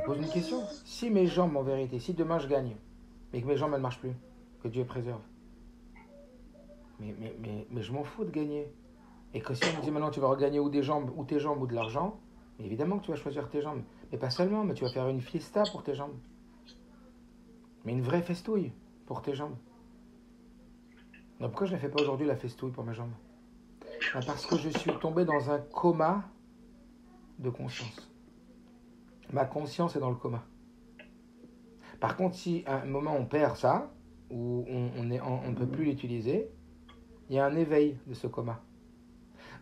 pose une question. Si mes jambes, en vérité, si demain je gagne, mais que mes jambes, elles ne marchent plus, que Dieu préserve, mais je m'en fous de gagner. Et que si on me dit maintenant tu vas regagner ou des jambes, ou tes jambes, ou de l'argent, mais évidemment que tu vas choisir tes jambes. Mais pas seulement, mais tu vas faire une fiesta pour tes jambes. Mais une vraie festouille pour tes jambes. Donc pourquoi je ne fais pas aujourd'hui la festouille pour mes jambes? Parce que je suis tombé dans un coma de conscience. Ma conscience est dans le coma. Par contre, si à un moment on perd ça, ou on ne peut plus l'utiliser, il y a un éveil de ce coma.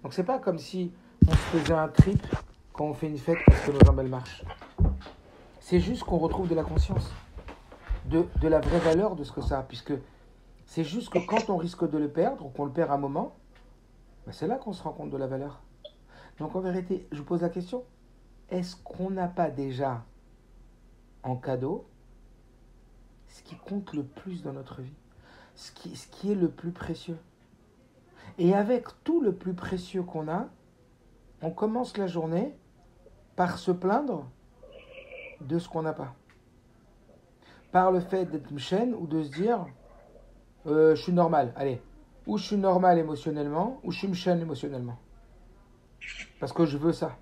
Donc c'est pas comme si on se faisait un trip quand on fait une fête parce que nos jambes elles marchent. C'est juste qu'on retrouve de la conscience, de la vraie valeur de ce que ça a, puisque c'est juste que quand on risque de le perdre, ou qu'on le perd un moment, ben c'est là qu'on se rend compte de la valeur. Donc en vérité, je vous pose la question, est-ce qu'on n'a pas déjà en cadeau ce qui compte le plus dans notre vie, ce qui est le plus précieux? Et avec tout le plus précieux qu'on a, on commence la journée par se plaindre de ce qu'on n'a pas. Par le fait d'être mchen ou de se dire je suis normal, allez, ou je suis normal émotionnellement, ou je suis mchen émotionnellement. Parce que je veux ça.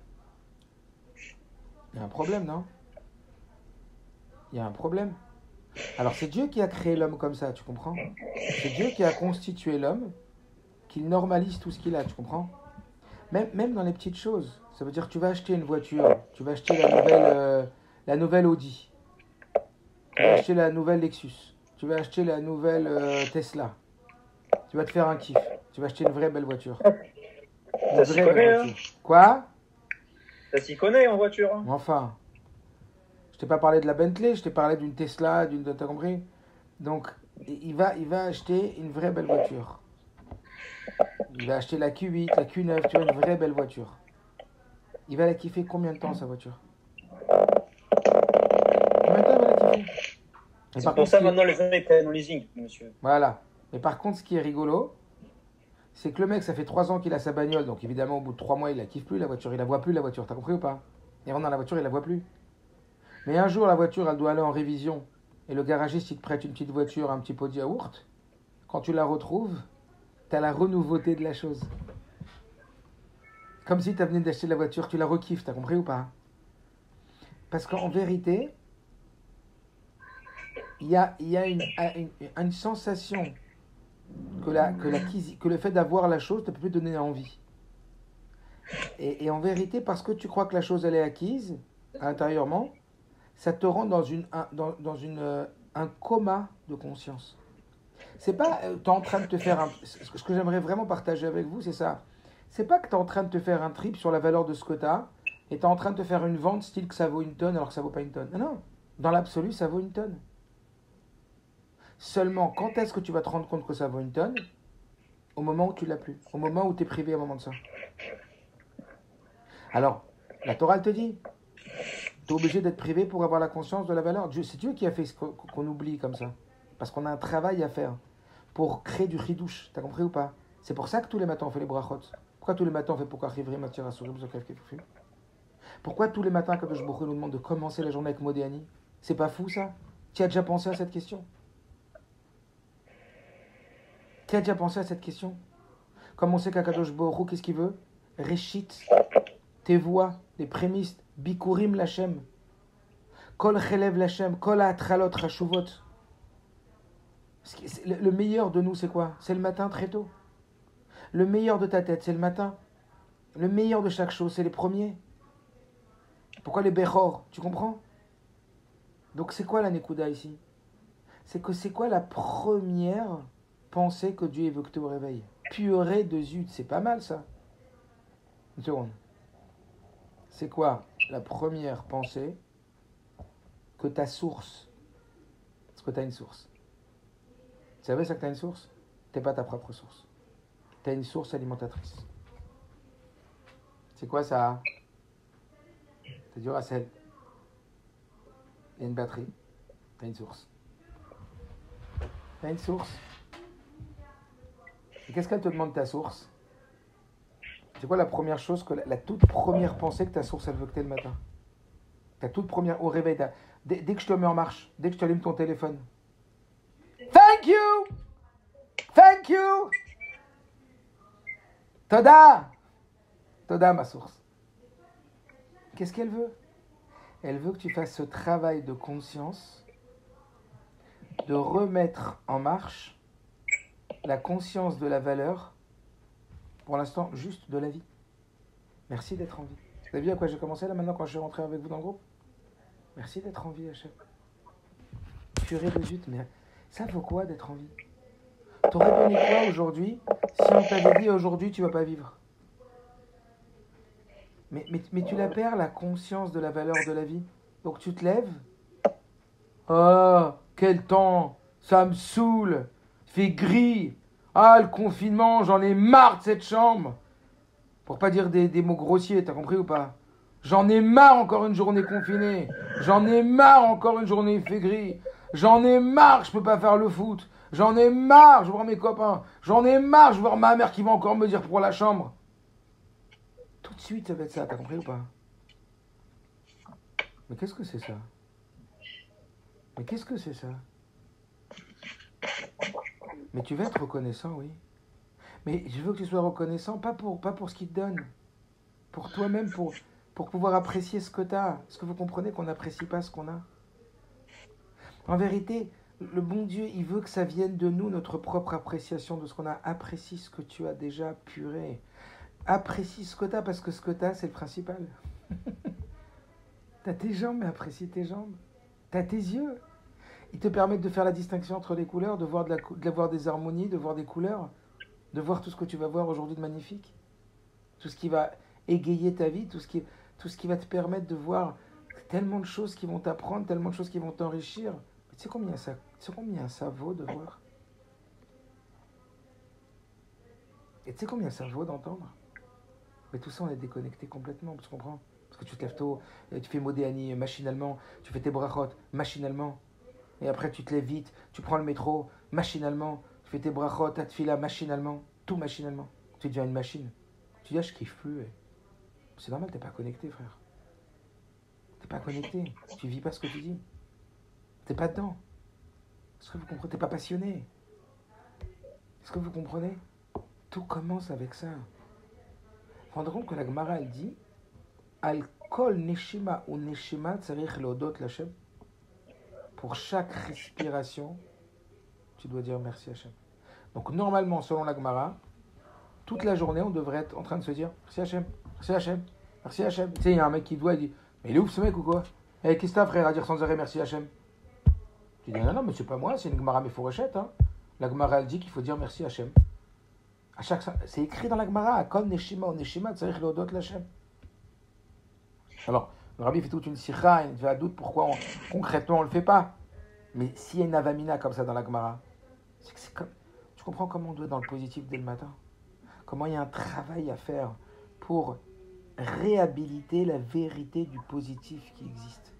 Il y a un problème, non? Il y a un problème. Alors c'est Dieu qui a créé l'homme comme ça, tu comprends? C'est Dieu qui a constitué l'homme, qu'il normalise tout ce qu'il a, tu comprends? Même dans les petites choses. Ça veut dire que tu vas acheter une voiture, tu vas acheter la nouvelle Audi, tu vas acheter la nouvelle Lexus, tu vas acheter la nouvelle Tesla, tu vas te faire un kiff, tu vas acheter une vraie belle voiture. Une Ça s'y vraie connaît, belle voiture. Quoi? Ça s'y connaît en voiture. Hein. Enfin, je t'ai pas parlé de la Bentley, je t'ai parlé d'une Tesla, t'as compris? Donc, il va acheter une vraie belle voiture. Il va acheter la Q8, la Q9, tu vois, une vraie belle voiture. Il va la kiffer combien de temps, sa voiture? Combien de temps il va la kiffer? Et C'est par pour contre, ça maintenant les gens ils prennent en leasing, monsieur. Voilà. Et par contre, ce qui est rigolo, c'est que le mec, ça fait 3 ans qu'il a sa bagnole, donc évidemment, au bout de 3 mois, il la kiffe plus, la voiture. Il la voit plus, la voiture. T'as compris ou pas? Il rentre dans la voiture, il la voit plus. Mais un jour, la voiture, elle doit aller en révision. Et le garagiste, il te prête une petite voiture, un petit pot de yaourt. Quand tu la retrouves, t'as la renouveauté de la chose. Comme si tu venu d'acheter la voiture, tu la rekiffes, t'as compris ou pas? Parce qu'en vérité, il y a une sensation que le fait d'avoir la chose ne peut plus donner envie. Et en vérité, parce que tu crois que la chose elle est acquise, intérieurement, ça te rend un coma de conscience. C'est pas, tu es en train de te faire ce que j'aimerais vraiment partager avec vous, c'est ça. C'est pas que tu es en train de te faire un trip sur la valeur de ce que tu as, et tu es en train de te faire une vente style que ça vaut une tonne alors que ça vaut pas une tonne. Non, non. Dans l'absolu, ça vaut une tonne. Seulement, quand est-ce que tu vas te rendre compte que ça vaut une tonne? Au moment où tu l'as plus. Au moment où tu es privé à un moment de ça. Alors, la Torah elle te dit, tu es obligé d'être privé pour avoir la conscience de la valeur. C'est Dieu qui a fait qu'on oublie comme ça. Parce qu'on a un travail à faire pour créer du chidouche. T'as compris ou pas? C'est pour ça que tous les matins on fait les brachot. Pourquoi tous les matins on fait Pokar Ivri, Matir Asuri, Bzokaf Kefufi? Pourquoi tous les matins Kadosh Baruch Hu nous demande de commencer la journée avec Modéani? C'est pas fou ça? Tu as déjà pensé à cette question? Tu as déjà pensé à cette question? Comme on sait qu'Akadosh Baruch Hu, qu'est-ce qu'il veut? Réchit, tes voix, les prémices, Bikurim Lachem, Kol Chelev Lachem, Kol Atralot Rashuvot. Le meilleur de nous, c'est quoi? C'est le matin très tôt. Le meilleur de ta tête, c'est le matin. Le meilleur de chaque chose, c'est les premiers. Pourquoi les Bechor? Tu comprends? Donc c'est quoi la Nekuda ici? C'est quoi la première pensée que Dieu veut que tu réveilles? Purée de zut, c'est pas mal ça. Une seconde. C'est quoi la première pensée que ta source? Est-ce que tu as une source? Tu savais ça que tu as une source? Tu n'es pas ta propre source. Tu as une source alimentatrice. C'est quoi ça? C'est du racel. Il y a une batterie. Tu as une source. Tu as une source. Et qu'est-ce qu'elle te demande ta source? C'est quoi la première chose, la toute première pensée que ta source elle veut que tu aies le matin? Ta toute première au réveil, dès que je te mets en marche, dès que tu allumes ton téléphone. Thank you! Thank you! Toda! Toda, ma source. Qu'est-ce qu'elle veut? Elle veut que tu fasses ce travail de conscience, de remettre en marche la conscience de la valeur, pour l'instant, juste de la vie. Merci d'être en vie. Vous avez vu à quoi j'ai commencé là maintenant quand je suis rentré avec vous dans le groupe? Merci d'être en vie, Hachem. Purée de zut, mais ça vaut quoi d'être en vie? T'aurais donné quoi aujourd'hui si on t'avait dit aujourd'hui tu vas pas vivre? Mais tu la perds, la conscience de la valeur de la vie. Donc tu te lèves. Oh, quel temps! Ça me saoule! Il fait gris! Ah, le confinement, j'en ai marre de cette chambre! Pour pas dire des mots grossiers, t'as compris ou pas? J'en ai marre encore une journée confinée. J'en ai marre encore une journée il fait gris. J'en ai marre, je peux pas faire le foot. J'en ai marre, je vois mes copains. J'en ai marre, je vois ma mère qui va encore me dire pour la chambre. Tout de suite, ça va être ça, t'as compris ou pas? Mais qu'est-ce que c'est ça? Mais qu'est-ce que c'est ça? Mais tu vas être reconnaissant, oui. Mais je veux que tu sois reconnaissant, pas pour ce qu'il te donne. Pour toi-même, pour pouvoir apprécier ce que tu as. Est-ce que vous comprenez qu'on n'apprécie pas ce qu'on a? En vérité, le bon Dieu, il veut que ça vienne de nous, notre propre appréciation de ce qu'on a. Apprécie ce que tu as déjà, purée. Apprécie ce que tu as, parce que ce que tu as, c'est le principal. Tu as tes jambes, mais apprécie tes jambes. Tu as tes yeux. Ils te permettent de faire la distinction entre les couleurs, de voir des harmonies, de voir des couleurs, de voir tout ce que tu vas voir aujourd'hui de magnifique. Tout ce qui va égayer ta vie, tout ce qui va te permettre de voir tellement de choses qui vont t'apprendre, tellement de choses qui vont t'enrichir. Tu sais combien ça vaut de voir? Et tu sais combien ça vaut d'entendre? Mais tout ça, on est déconnecté complètement, tu comprends? Parce que tu te lèves tôt, et tu fais Modéani machinalement, tu fais tes brachot machinalement, et après tu te lèves vite, tu prends le métro machinalement, tu fais tes brachot, ta tefila machinalement, tout machinalement. Tu deviens une machine. Tu dis, ah, je kiffe plus. C'est normal, t'es pas connecté, frère. T'es pas connecté. Tu vis pas ce que tu dis. T'es pas dedans. Est-ce que vous comprenez? T'es pas passionné. Est-ce que vous comprenez? Tout commence avec ça. Vous rendez compte que la Gemara, elle dit Al kol neshima ou neshima tzarich leodot l'Hashem. Pour chaque respiration, tu dois dire merci Hachem. Donc normalement, selon la Gemara, toute la journée, on devrait être en train de se dire merci Hachem, merci Hachem, merci Hachem. Tu sais, il y a un mec qui doit, il dit mais il est ouf ce mec ou quoi? Eh, qu'est-ce que t'as, frère, à dire sans arrêt merci Hachem? Tu dis non, non, mais c'est pas moi, c'est une Gemara Mefourechette. Hein. La Gemara, elle dit qu'il faut dire merci Hachem. C'est écrit dans la Gemara, Kol Neshima ou Neshima, tzarich leodot l'Hashem. Alors, le Rabbi fait toute une sikha, il fait un doute pourquoi concrètement on ne le fait pas. Mais s'il y a une avamina comme ça dans la Gemara, c'est que c'est comme. Tu comprends comment on doit être dans le positif dès le matin? Comment il y a un travail à faire pour réhabiliter la vérité du positif qui existe.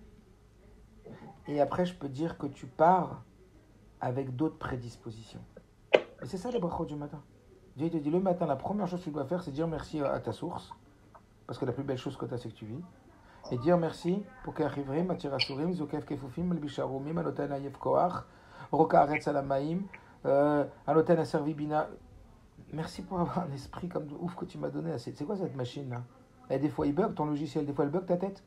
Et après, je peux dire que tu pars avec d'autres prédispositions. Et c'est ça les brachot du matin. Dieu te dit le matin, la première chose que tu dois faire, c'est dire merci à ta source. Parce que la plus belle chose que tu as, c'est que tu vis. Et dire merci pour qu'arrivrim, atirasurim, zokef kefufim, albisharumim, anoten ayef koach, roka aretz alamaim, anoten aservi bina. Merci pour avoir un esprit comme de ouf que tu m'as donné. C'est quoi cette machine là? Et des fois il bug ton logiciel, des fois il bug ta tête.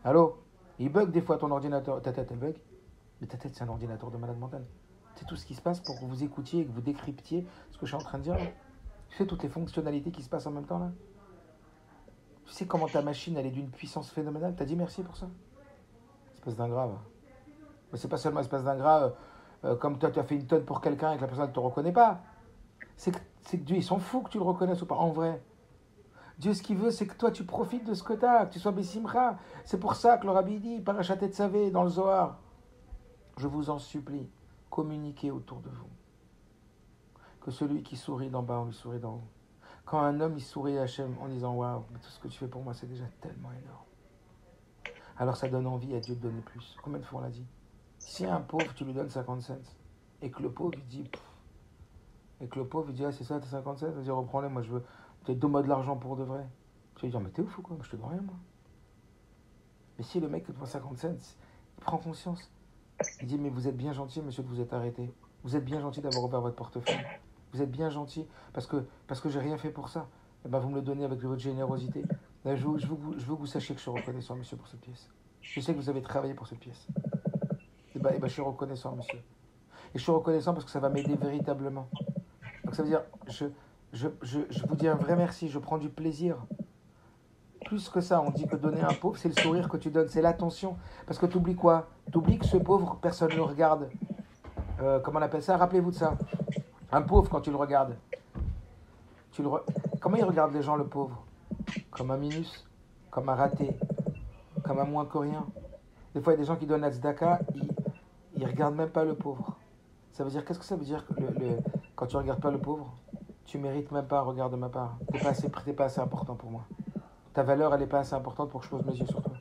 Allô? Il bug des fois ton ordinateur, ta tête elle bug. Mais ta tête c'est un ordinateur de malade mental. C'est tout ce qui se passe pour que vous écoutiez et que vous décryptiez ce que je suis en train de dire là. Tu sais toutes les fonctionnalités qui se passent en même temps là. Tu sais comment ta machine elle est d'une puissance phénoménale. T'as dit merci pour ça? Espèce d'ingrat. Mais c'est pas seulement espèce d'ingrat comme toi tu as fait une tonne pour quelqu'un et que la personne ne te reconnaît pas. C'est que Dieu, il s'en fout que tu le reconnaisses ou pas, en vrai. Dieu, ce qu'il veut, c'est que toi, tu profites de ce que tu as, que tu sois Bessimcha. C'est pour ça que le Rabbi dit, Parashat Tetzavé, dans le Zohar, je vous en supplie, communiquez autour de vous. Que celui qui sourit d'en bas, on lui sourit d'en haut. Quand un homme, il sourit à Hachem en disant, waouh, tout ce que tu fais pour moi, c'est déjà tellement énorme. Alors ça donne envie à Dieu de donner plus. Combien de fois on l'a dit? Si un pauvre, tu lui donnes 50 cents, et que le pauvre, il dit, et que le pauvre, il dit, ah, c'est ça, t'es 57, vas-y, reprends-les, moi, je veux, donne-moi de l'argent pour de vrai. Tu vas lui dire, mais t'es ouf ou quoi? Moi, je te donne rien, moi. Mais si le mec devant 50 cents, il prend conscience. Il dit, mais vous êtes bien gentil, monsieur, de vous être arrêté. Vous êtes bien gentil d'avoir ouvert votre portefeuille. Vous êtes bien gentil parce que j'ai rien fait pour ça. Eh ben, vous me le donnez avec votre générosité. Là, je veux que vous sachiez que je suis reconnaissant, monsieur, pour cette pièce. Je sais que vous avez travaillé pour cette pièce. Je suis reconnaissant, monsieur. Et je suis reconnaissant parce que ça va m'aider véritablement. Donc ça veut dire, je vous dis un vrai merci, je prends du plaisir. Plus que ça, on dit que donner à un pauvre, c'est le sourire que tu donnes, c'est l'attention. Parce que tu oublies quoi? Tu oublies que ce pauvre, personne ne le regarde. Comment on appelle ça? Rappelez-vous de ça. Un pauvre, quand tu le regardes, comment il regarde les gens, le pauvre? Comme un minus, comme un raté, comme un moins que rien. Des fois, il y a des gens qui donnent la tzedaka, ils ne regardent même pas le pauvre. Ça veut dire, qu'est-ce que ça veut dire quand tu ne regardes pas le pauvre? Tu mérites même pas un regard de ma part. Tu n'es pas assez important pour moi. Ta valeur, elle n'est pas assez importante pour que je pose mes yeux sur toi.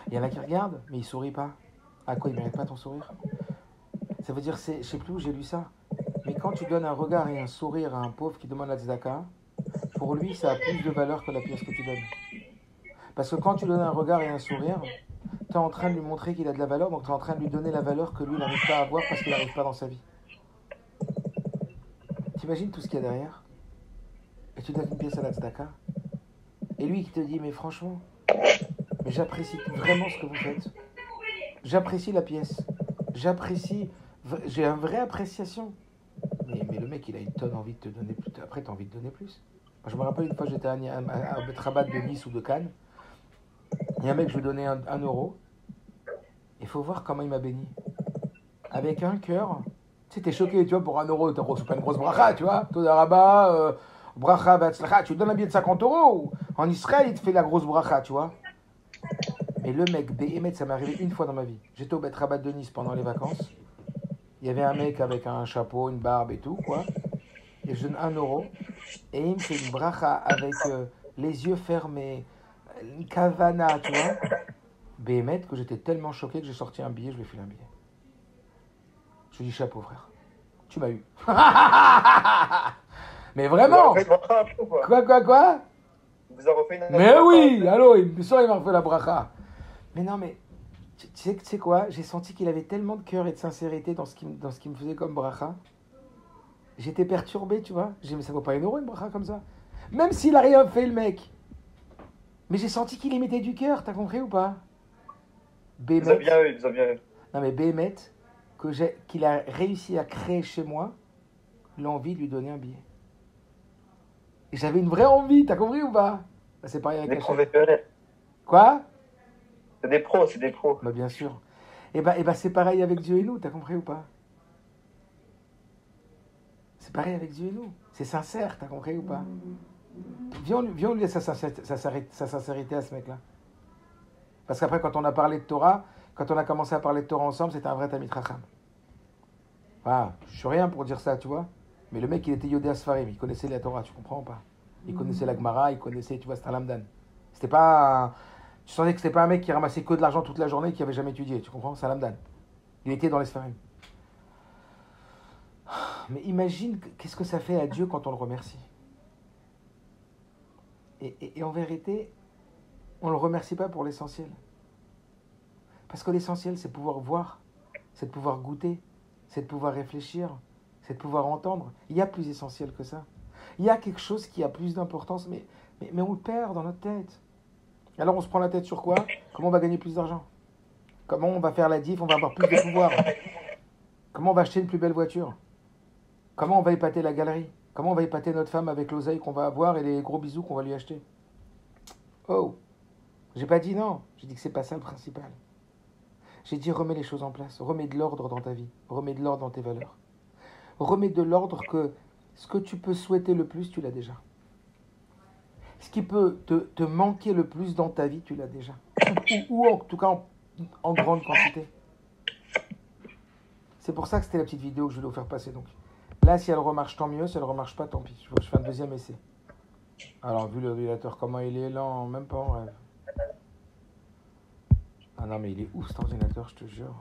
Il y en a qui regardent, mais ils ne sourient pas. À quoi ils ne méritent pas ton sourire? Ça veut dire, je ne sais plus où j'ai lu ça. Mais quand tu donnes un regard et un sourire à un pauvre qui demande la tzedaka, pour lui, ça a plus de valeur que la pièce que tu donnes. Parce que quand tu donnes un regard et un sourire, tu es en train de lui montrer qu'il a de la valeur, donc tu es en train de lui donner la valeur que lui n'arrive pas à avoir parce qu'il n'arrive pas dans sa vie. T'imagines tout ce qu'il y a derrière? Et tu donnes une pièce à la tzedaka. Et lui qui te dit, mais franchement, mais j'apprécie vraiment ce que vous faites. J'apprécie la pièce. J'ai une vraie appréciation. Mais le mec, il a une tonne envie de te donner plus. Après, tu as envie de donner plus. Moi, je me rappelle une fois, j'étais à Rabat de Nice ou de Cannes. Il y a un mec, je lui donnais 1 euro. Il faut voir comment il m'a béni. Avec un cœur. Tu sais, t'es choqué, tu vois, pour 1 euro, c'est pas une grosse bracha, tu vois. Toda Rabat, bracha, batzlacha. Tu lui donnes un billet de 50 euros. En Israël, il te fait la grosse bracha, tu vois. Mais le mec, Béhémet, ça m'est arrivé une fois dans ma vie. J'étais au Bet Rabat de Nice pendant les vacances. Il y avait un mec avec un chapeau, une barbe et tout, quoi. Et je donne 1 euro. Et il me fait une bracha avec les yeux fermés, une kavana, tu vois. Béhémet, que j'étais tellement choqué que j'ai sorti un billet, je lui ai filé un billet. Je lui ai dit chapeau, frère. Tu m'as eu. Mais vraiment. Quoi? Vous avez refait une Mais oui, allô, il m'a refait la bracha. Mais non, mais tu sais quoi? J'ai senti qu'il avait tellement de cœur et de sincérité dans ce qu'il me faisait comme bracha. J'étais perturbé, tu vois. J'ai dit, mais ça vaut pas 1 euro une bracha comme ça. Même s'il a rien fait, le mec. Mais j'ai senti qu'il y mettait du cœur, t'as compris ou pas? Vous avez bien eu. Non, mais Béhémet, qu'il a réussi à créer chez moi l'envie de lui donner un billet. Et j'avais une vraie envie, t'as compris ou pas? Bah, c'est pareil avec des la professionnels. Quoi? C'est des pros. Bah, bien sûr. Et bah c'est pareil avec Dieu et nous, t'as compris ou pas? C'est pareil avec Dieu et nous. C'est sincère, t'as compris ou pas? Viens, on lui laisse sa sincérité à ce mec-là. Parce qu'après, quand on a parlé de Torah, quand on a commencé à parler de Torah ensemble, c'était un vrai Talmid Chacham. Voilà, je suis rien pour dire ça, tu vois. Mais le mec, il était Yodé Asfarim, il connaissait la Torah, tu comprends ou pas? Il connaissait la Gemara, il connaissait, tu vois, c'était un lamdan. C'était pas... Tu sentais que c'était pas un mec qui ramassait que de l'argent toute la journée et qui avait jamais étudié, tu comprends? C'est un lamdan. Il était dans les Sfarim. Mais imagine qu'est-ce que ça fait à Dieu quand on le remercie. Et en vérité, on ne le remercie pas pour l'essentiel. Parce que l'essentiel, c'est de pouvoir voir, c'est de pouvoir goûter, c'est de pouvoir réfléchir, c'est de pouvoir entendre. Il y a plus essentiel que ça. Il y a quelque chose qui a plus d'importance, mais on le perd dans notre tête. Alors on se prend la tête sur quoi? Comment on va gagner plus d'argent? Comment on va faire la diff? On va avoir plus de pouvoir. Comment on va acheter une plus belle voiture? Comment on va épater la galerie? Comment on va épater notre femme avec l'oseille qu'on va avoir et les gros bisous qu'on va lui acheter? Oh, j'ai pas dit non. J'ai dit que c'est pas ça le principal. J'ai dit remets les choses en place. Remets de l'ordre dans ta vie. Remets de l'ordre dans tes valeurs. Remets de l'ordre que ce que tu peux souhaiter le plus, tu l'as déjà. Ce qui peut te manquer le plus dans ta vie, tu l'as déjà. Ou en tout cas en grande quantité. C'est pour ça que c'était la petite vidéo que je voulais vous faire passer. Donc. Là, si elle remarche, tant mieux. Si elle ne remarche pas, tant pis. Je fais un deuxième essai. Alors, vu le ordinateur, comment il est lent, même pas en rêve. Ah non, mais il est ouf cet ordinateur, je te jure.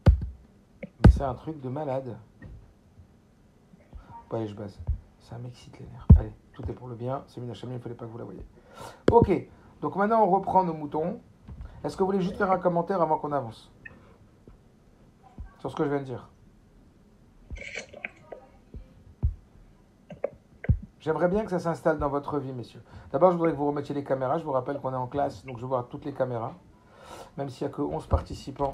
Mais c'est un truc de malade. Bon, allez, je base. Ça m'excite les nerfs. Allez, tout est pour le bien. C'est Mina Chamil, il ne fallait pas que vous la voyez. Ok, Donc maintenant, on reprend nos moutons. Est-ce que vous voulez juste faire un commentaire avant qu'on avance sur ce que je viens de dire? J'aimerais bien que ça s'installe dans votre vie, messieurs. D'abord, je voudrais que vous remettiez les caméras. Je vous rappelle qu'on est en classe, donc je vois toutes les caméras. Même s'il n'y a que 11 participants.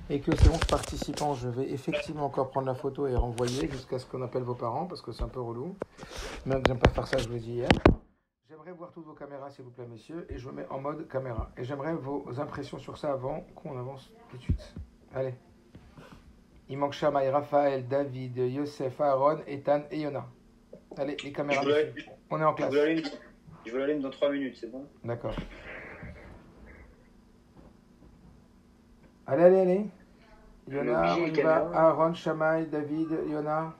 Et que ces 11 participants, je vais effectivement encore prendre la photo et renvoyer jusqu'à ce qu'on appelle vos parents, parce que c'est un peu relou. Même que j'aime pas faire ça, je vous l'ai dit hier. J'aimerais voir toutes vos caméras, s'il vous plaît, messieurs. Et je me mets en mode caméra. Et j'aimerais vos impressions sur ça avant qu'on avance tout de suite. Allez. Il manque Shamaï, Raphaël, David, Youssef, Aaron, Ethan et Yona. Allez, les caméras. On est en classe. Je veux l'allume dans 3 minutes, c'est bon? D'accord. Allez. Yona, on y va. Aaron, Shamaï, David, Yona.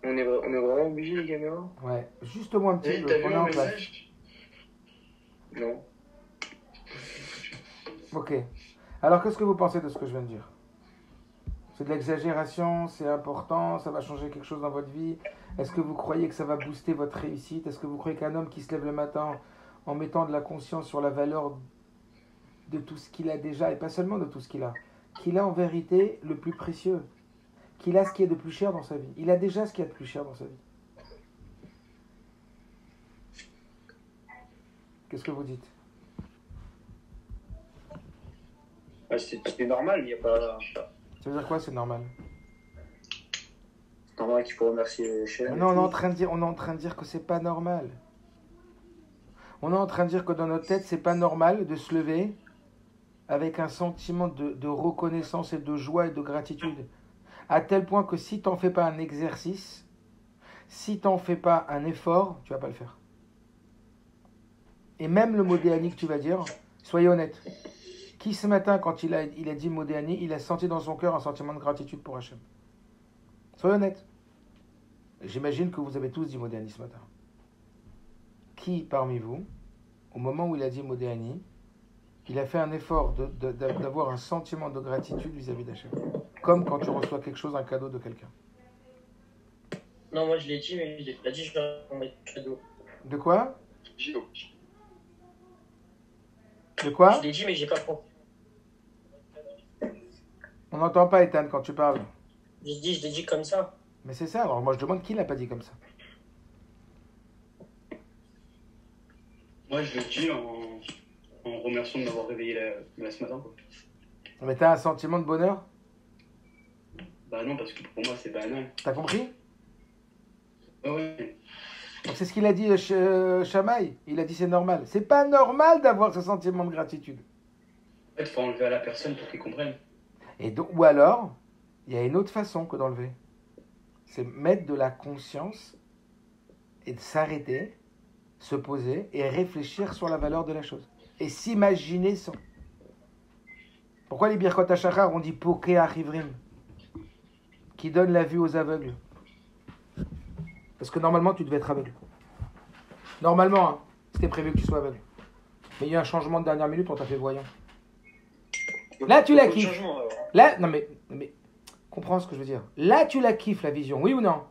On est vraiment obligé, les caméras? Ouais, juste au moins un petit peu. On est en classe. Non. Ok. Alors, qu'est-ce que vous pensez de ce que je viens de dire? C'est de l'exagération, c'est important, ça va changer quelque chose dans votre vie? Est-ce que vous croyez que ça va booster votre réussite? Est-ce que vous croyez qu'un homme qui se lève le matin en mettant de la conscience sur la valeur de tout ce qu'il a déjà, et pas seulement de tout ce qu'il a en vérité le plus précieux, qu'il a ce qui est de plus cher dans sa vie? Il a déjà ce qui est de plus cher dans sa vie. Qu'est-ce que vous dites? C'est normal, il n'y a pas... Ça veut dire quoi, c'est normal? C'est normal qu'il faut remercier Hachem. Non, on est en train de dire que c'est pas normal. On est en train de dire que dans notre tête, c'est pas normal de se lever avec un sentiment de reconnaissance et de joie et de gratitude. À tel point que si tu n'en fais pas un exercice, si tu n'en fais pas un effort, tu vas pas le faire. Et même le modéani que tu vas dire, soyez honnête. Qui ce matin, quand il a dit modéani, il a senti dans son cœur un sentiment de gratitude pour Hachem? Soyez honnête. J'imagine que vous avez tous dit modéani ce matin. Qui parmi vous, au moment où il a dit modéani, il a fait un effort d'avoir un sentiment de gratitude vis-à-vis d'Hachem? Comme quand tu reçois quelque chose, un cadeau de quelqu'un. Non, moi je l'ai dit, mais je l'ai pas dit, je vais prendre un cadeau. De quoi? Gio. De quoi? Je l'ai dit, mais j'ai pas compris. On n'entend pas, Ethan, quand tu parles. Je l'ai dit comme ça. Mais c'est ça, alors moi je demande qui l'a pas dit comme ça. Moi, je le dis en remerciant de m'avoir réveillé ce matin. Quoi. Mais t'as un sentiment de bonheur? Bah non, parce que pour moi, c'est banal. T'as compris? Ouais. Donc c'est ce qu'il a dit Shamaï. Il a dit c'est normal. C'est pas normal d'avoir ce sentiment de gratitude. En fait, il faut enlever à la personne pour qu'il comprenne. Et donc, ou alors, il y a une autre façon que d'enlever. C'est mettre de la conscience et de s'arrêter, se poser et réfléchir sur la valeur de la chose. Et s'imaginer sans. Pourquoi les Birkot HaShachar ont dit Poké Achivrim, qui donne la vue aux aveugles? Parce que normalement, tu devais être aveugle. Normalement, hein, c'était prévu que tu sois aveugle. Mais il y a eu un changement de dernière minute, on t'a fait voyant. Là, tu la kiffes. Là, non mais, comprends ce que je veux dire. Là, tu la kiffes, la vision, oui ou non?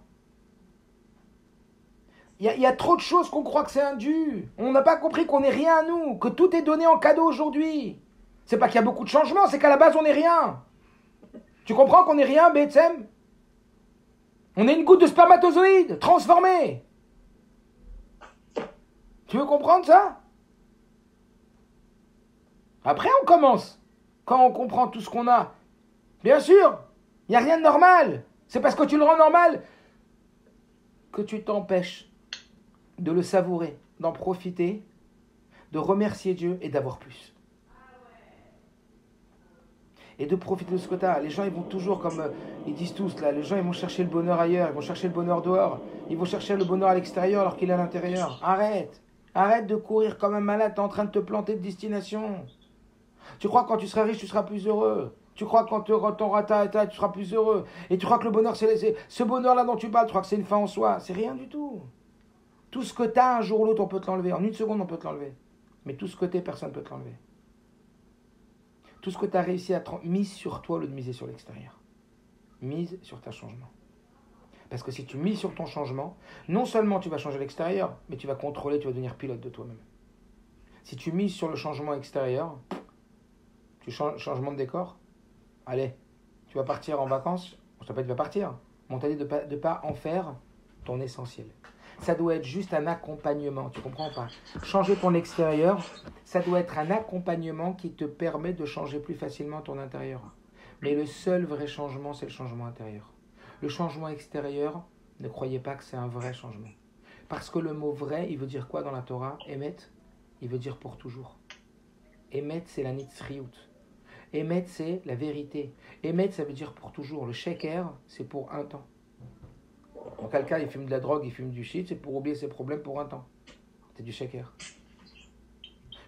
Il y a trop de choses qu'on croit que c'est indu. On n'a pas compris qu'on n'est rien à nous, que tout est donné en cadeau aujourd'hui. C'est pas qu'il y a beaucoup de changements, c'est qu'à la base, on n'est rien. Tu comprends qu'on n'est rien, Betsem? On est une goutte de spermatozoïde, transformée. Tu veux comprendre ça? Après, on commence. Quand on comprend tout ce qu'on a. Bien sûr, il n'y a rien de normal. C'est parce que tu le rends normal que tu t'empêches de le savourer, d'en profiter, de remercier Dieu et d'avoir plus. Et de profiter de ce que tu as. Les gens, ils vont toujours, comme ils disent tous, là, les gens, ils vont chercher le bonheur ailleurs, ils vont chercher le bonheur dehors, ils vont chercher le bonheur à l'extérieur alors qu'il est à l'intérieur. Arrête de courir comme un malade, tu es en train de te planter de destination. Tu crois que quand tu seras riche, tu seras plus heureux. Tu crois que quand tu auras tu seras plus heureux. Et tu crois que le bonheur, c'est ce bonheur-là dont tu parles, tu crois que c'est une fin en soi. C'est rien du tout. Tout ce que tu as, un jour ou l'autre, on peut te l'enlever. En une seconde, on peut te l'enlever. Mais tout ce que tu es, personne ne peut te l'enlever. Tout ce que tu as réussi à mise sur toi au lieu de miser sur l'extérieur. Mise sur ta changement. Parce que si tu mises sur ton changement, non seulement tu vas changer l'extérieur, mais tu vas contrôler, tu vas devenir pilote de toi-même. Si tu mises sur le changement extérieur, changement de décor, allez, tu vas partir en vacances, je t'appelle tu vas partir, mais on t'a dit de pas en faire ton essentiel. Ça doit être juste un accompagnement, tu comprends pas? Changer ton extérieur, ça doit être un accompagnement qui te permet de changer plus facilement ton intérieur. Mais le seul vrai changement, c'est le changement intérieur. Le changement extérieur, ne croyez pas que c'est un vrai changement. Parce que le mot vrai, il veut dire quoi dans la Torah? Emet, il veut dire pour toujours. Emet, c'est la nitzriout. Emet, c'est la vérité. Emet, ça veut dire pour toujours. Le sheker, c'est pour un temps. Quand quelqu'un il fume de la drogue, il fume du shit, c'est pour oublier ses problèmes pour un temps. C'est du sheker.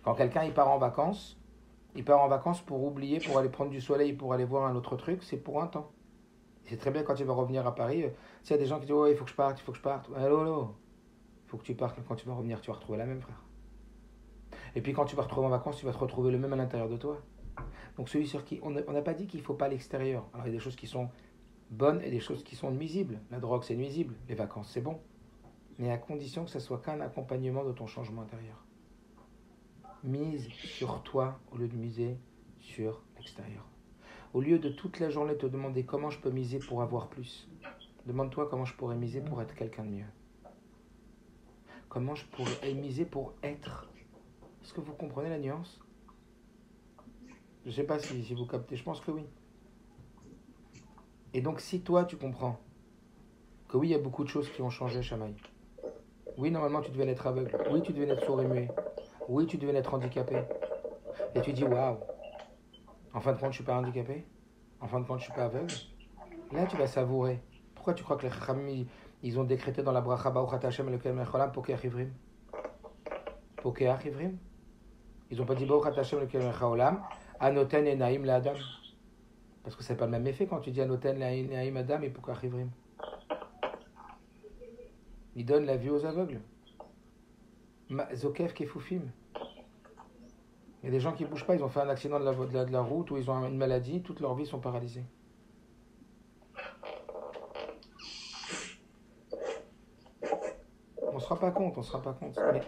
Quand quelqu'un il part en vacances pour oublier, pour aller prendre du soleil, pour aller voir un autre truc, c'est pour un temps. C'est très bien quand il va revenir à Paris. S'il y a des gens qui disent oh, il faut que je parte. Allô. Il faut que tu partes. Quand tu vas revenir, tu vas retrouver la même, frère. Et puis quand tu vas retrouver en vacances, tu vas te retrouver le même à l'intérieur de toi. Donc celui sur qui... On n'a pas dit qu'il ne faut pas l'extérieur. Alors il y a des choses qui sont bonnes et des choses qui sont nuisibles. La drogue, c'est nuisible. Les vacances, c'est bon. Mais à condition que ça soit qu'un accompagnement de ton changement intérieur. Mise sur toi au lieu de miser sur l'extérieur. Au lieu de toute la journée te demander comment je peux miser pour avoir plus, demande-toi comment je pourrais miser pour être quelqu'un de mieux. Comment je pourrais miser pour être. Est-ce que vous comprenez la nuance? Je ne sais pas si vous captez, je pense que oui. Et donc si toi tu comprends que oui, il y a beaucoup de choses qui ont changé, Shamaï. Oui, normalement tu devais être aveugle. Oui, tu devais être sourd et muet. Oui, tu devais être handicapé. Et tu dis waouh, en fin de compte je ne suis pas handicapé. En fin de compte je ne suis pas aveugle. Là tu vas savourer. Pourquoi tu crois que les Chachamim, ils ont décrété dans la bracha Baruch Hashem lekel mecholam Pokeach Ivrim? Pokeach Ivrim? Ils n'ont pas dit Baruch Hashem lekel mecholam Anoten et Naïm la Adam. Parce que c'est pas le même effet quand tu dis Anoten Naïm Adam et Pokeach Ivrim. Il donne la vue aux aveugles. Zokef Kefoufim. Il y a des gens qui ne bougent pas, ils ont fait un accident de la route ou ils ont une maladie, toute leur vie sont paralysés. On ne se rend pas compte. Mais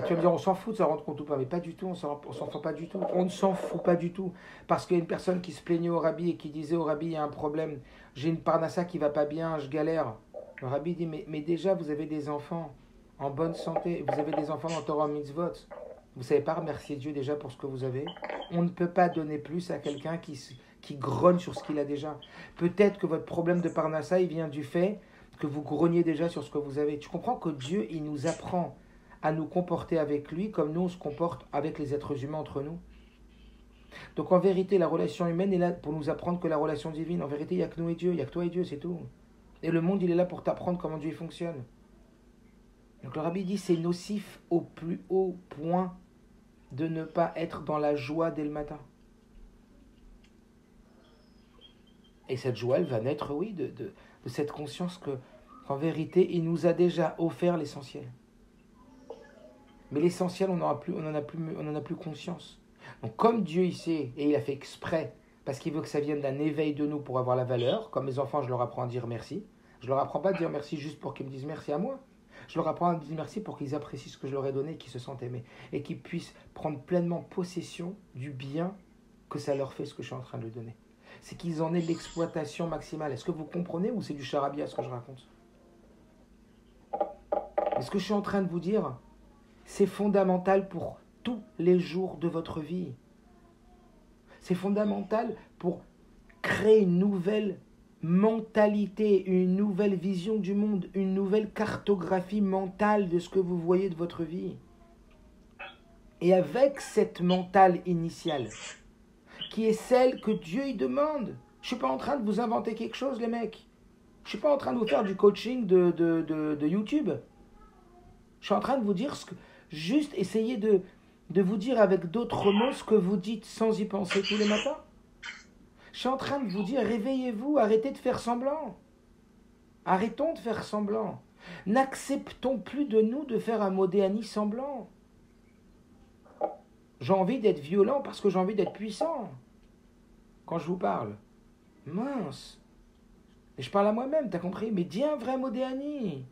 tu vas me dire, on s'en fout de s'en rendre compte ou pas, mais pas du tout, on s'en fout pas du tout. On ne s'en fout pas du tout. Parce qu'il y a une personne qui se plaignait au rabbi et qui disait au rabbi, il y a un problème, j'ai une parnassa qui ne va pas bien, je galère. Le rabbi dit, mais déjà vous avez des enfants en bonne santé, vous avez des enfants dans Torah Mitzvot. Vous ne savez pas remercier Dieu déjà pour ce que vous avez? On ne peut pas donner plus à quelqu'un qui grogne sur ce qu'il a déjà. Peut-être que votre problème de parnassa, il vient du fait que vous grognez déjà sur ce que vous avez. Tu comprends que Dieu, il nous apprend à nous comporter avec lui comme nous, on se comporte avec les êtres humains entre nous. Donc en vérité, la relation humaine est là pour nous apprendre que la relation divine. En vérité, il n'y a que nous et Dieu, il n'y a que toi et Dieu, c'est tout. Et le monde, il est là pour t'apprendre comment Dieu fonctionne. Donc le rabbi dit, c'est nocif au plus haut point de ne pas être dans la joie dès le matin. Et cette joie, elle va naître, oui, de cette conscience qu'en vérité, il nous a déjà offert l'essentiel. Mais l'essentiel, on n'en a plus conscience. Donc comme Dieu, il sait, et il a fait exprès, parce qu'il veut que ça vienne d'un éveil de nous pour avoir la valeur, comme mes enfants, je leur apprends à dire merci. Je leur apprends pas à dire merci juste pour qu'ils me disent merci à moi. Je leur apprends à dire merci pour qu'ils apprécient ce que je leur ai donné et qu'ils se sentent aimés. Et qu'ils puissent prendre pleinement possession du bien que ça leur fait, ce que je suis en train de leur donner. C'est qu'ils en aient l'exploitation maximale. Est-ce que vous comprenez ou c'est du charabia ce que je raconte? Mais ce que je suis en train de vous dire, c'est fondamental pour tous les jours de votre vie. C'est fondamental pour créer une nouvelle mentalité, une nouvelle vision du monde, une nouvelle cartographie mentale de ce que vous voyez de votre vie. Et avec cette mentale initiale, qui est celle que Dieu y demande. Je ne suis pas en train de vous inventer quelque chose, les mecs. Je ne suis pas en train de vous faire du coaching de YouTube. Je suis en train de vous dire juste essayer de vous dire avec d'autres mots ce que vous dites sans y penser tous les matins. Je suis en train de vous dire, réveillez-vous, arrêtez de faire semblant. Arrêtons de faire semblant. N'acceptons plus de nous de faire un modéani semblant. J'ai envie d'être violent parce que j'ai envie d'être puissant. Quand je vous parle, mince. Et je parle à moi-même, t'as compris? Mais dis un vrai modéani.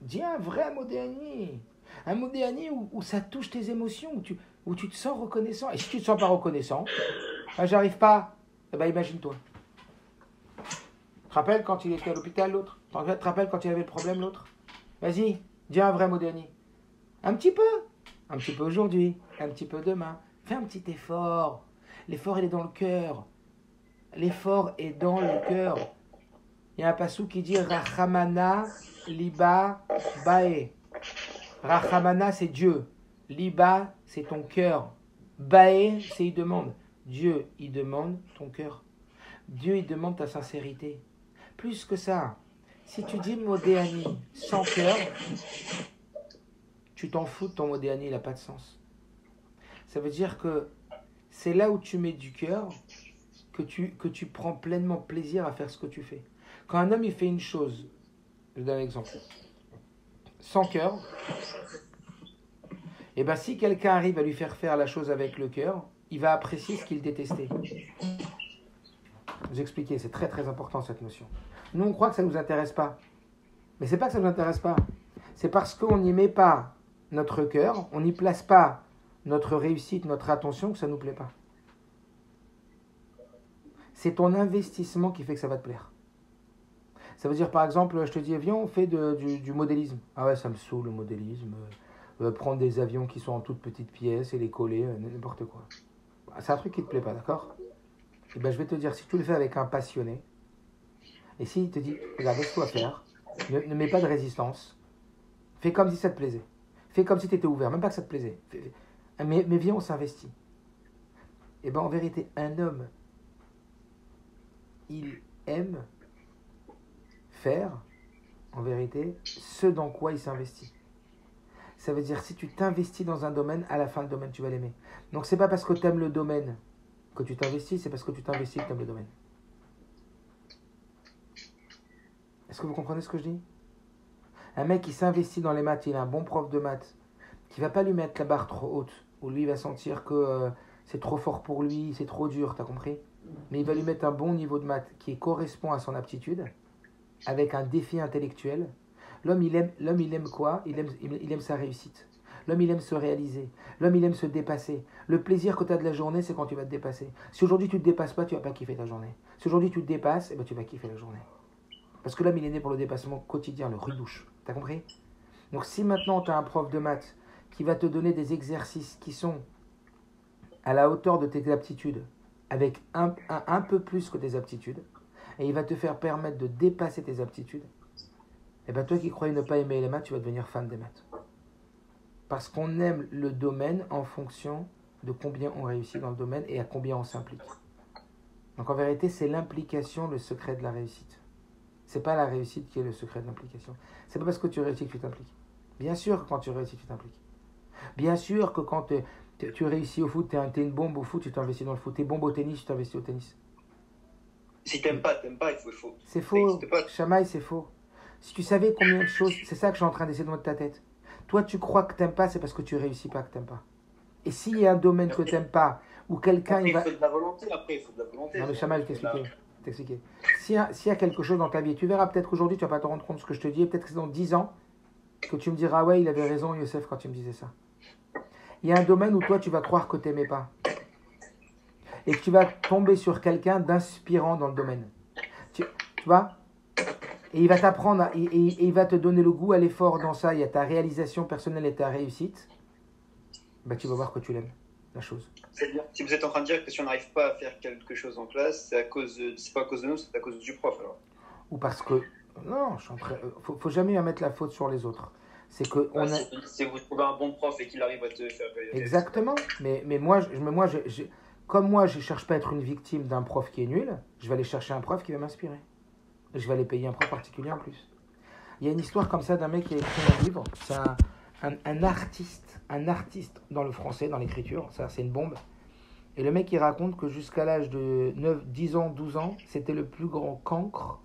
Dis un vrai modéani. Un modéani où ça touche tes émotions, où tu te sens reconnaissant. Et si tu ne te sens pas reconnaissant, ben, j'arrive pas. Eh ben, imagine-toi. Tu te rappelles quand il était à l'hôpital, l'autre? Tu te rappelles quand il avait le problème, l'autre? Vas-y, dis un vrai modéani. Un petit peu. Un petit peu aujourd'hui, un petit peu demain. Fais un petit effort. L'effort, il est dans le cœur. L'effort est dans le cœur. Il y a un passou qui dit Rachamana liba bae. Rachamana, c'est Dieu. Liba, c'est ton cœur. Bae, c'est il demande. Dieu, il demande ton cœur. Dieu, il demande ta sincérité. Plus que ça, si tu dis modéani sans cœur, tu t'en fous de ton modéani, il n'a pas de sens. Ça veut dire que c'est là où tu mets du cœur que tu prends pleinement plaisir à faire ce que tu fais. Quand un homme il fait une chose, je donne un exemple, sans cœur, et bien si quelqu'un arrive à lui faire faire la chose avec le cœur, il va apprécier ce qu'il détestait. Vous expliquez, c'est très très important cette notion. Nous on croit que ça ne nous intéresse pas. Mais c'est pas que ça ne nous intéresse pas. C'est parce qu'on n'y met pas notre cœur, on n'y place pas notre réussite, notre attention, que ça ne nous plaît pas. C'est ton investissement qui fait que ça va te plaire. Ça veut dire, par exemple, je te dis, viens, on fait du modélisme. Ah ouais, ça me saoule le modélisme. Prendre des avions qui sont en toutes petites pièces et les coller, n'importe quoi. C'est un truc qui ne te plaît pas, d'accord? Et ben, je vais te dire, si tu le fais avec un passionné, et s'il te dit, regarde, laisse-toi faire, ne mets pas de résistance, fais comme si ça te plaisait. Fais comme si tu étais ouvert, même pas que ça te plaisait. Mais viens, on s'investit. Et ben, en vérité, un homme, il aime faire, en vérité, ce dans quoi il s'investit. Ça veut dire, si tu t'investis dans un domaine, à la fin, le domaine, tu vas l'aimer. Donc, c'est pas parce que tu aimes le domaine que tu t'investis, c'est parce que tu t'investis que tu aimes le domaine. Est-ce que vous comprenez ce que je dis? Un mec qui s'investit dans les maths, il a un bon prof de maths, qui va pas lui mettre la barre trop haute, où lui il va sentir que c'est trop fort pour lui, c'est trop dur, t'as compris? Mais il va lui mettre un bon niveau de maths qui correspond à son aptitude, avec un défi intellectuel. L'homme, il aime quoi? Il aime sa réussite. L'homme, il aime se réaliser. L'homme, il aime se dépasser. Le plaisir que tu as de la journée, c'est quand tu vas te dépasser. Si aujourd'hui tu ne te dépasses pas, tu ne vas pas kiffer ta journée. Si aujourd'hui tu te dépasses, eh ben, tu vas kiffer la journée. Parce que l'homme, il est né pour le dépassement quotidien, le rudouche. T'as compris? Donc si maintenant tu as un prof de maths qui va te donner des exercices qui sont à la hauteur de tes aptitudes, avec un peu plus que tes aptitudes, et il va te faire permettre de dépasser tes aptitudes, et bien toi qui croyais ne pas aimer les maths, tu vas devenir fan des maths. Parce qu'on aime le domaine en fonction de combien on réussit dans le domaine et à combien on s'implique. Donc en vérité, c'est l'implication, le secret de la réussite. C'est pas la réussite qui est le secret de l'implication. C'est pas parce que tu réussis que tu t'impliques. Bien sûr que quand tu réussis, tu t'impliques. Bien sûr que quand tu réussis au foot, t'es une bombe au foot, tu t'investis dans le foot. T'es bombe au tennis, tu t'investis au tennis. Si t'aimes pas, il faut. C'est faux, Chamaï, c'est faux. Si tu savais combien de choses, c'est ça que je suis en train d'essayer de mettre ta tête. Toi, tu crois que t'aimes pas, c'est parce que tu réussis pas que t'aimes pas. Et s'il y a un domaine que t'aimes pas, ou quelqu'un il faut de la volonté, Non mais Chamaï, je t'expliquer. S'il y a quelque chose dans ta vie, tu verras peut-être qu'aujourd'hui, tu vas pas te rendre compte de ce que je te dis, et peut-être que c'est dans 10 ans, que tu me diras, ouais, il avait raison, Youssef, quand il me disait ça. Il y a un domaine où toi, tu vas croire que t'aimais pas. Et que tu vas tomber sur quelqu'un d'inspirant dans le domaine. Tu vois? Et il va t'apprendre, et il va te donner le goût à l'effort dans ça, il y a ta réalisation personnelle et ta réussite. Bah, tu vas voir que tu l'aimes, la chose. C'est-à-dire, si vous êtes en train de dire que si on n'arrive pas à faire quelque chose en classe, c'est pas à cause de nous, c'est à cause du prof alors. Ou parce que, non, faut jamais mettre la faute sur les autres. C'est que si vous trouvez un bon prof et qu'il arrive à te faire... Exactement, mais moi, comme moi, je cherche pas à être une victime d'un prof qui est nul, je vais aller chercher un prof qui va m'inspirer. Et je vais aller payer un prof particulier en plus. Il y a une histoire comme ça d'un mec qui a écrit un livre. C'est un artiste dans le français, dans l'écriture. Ça, c'est une bombe. Et le mec, il raconte que jusqu'à l'âge de 9, 10 ans, 12 ans, c'était le plus grand cancre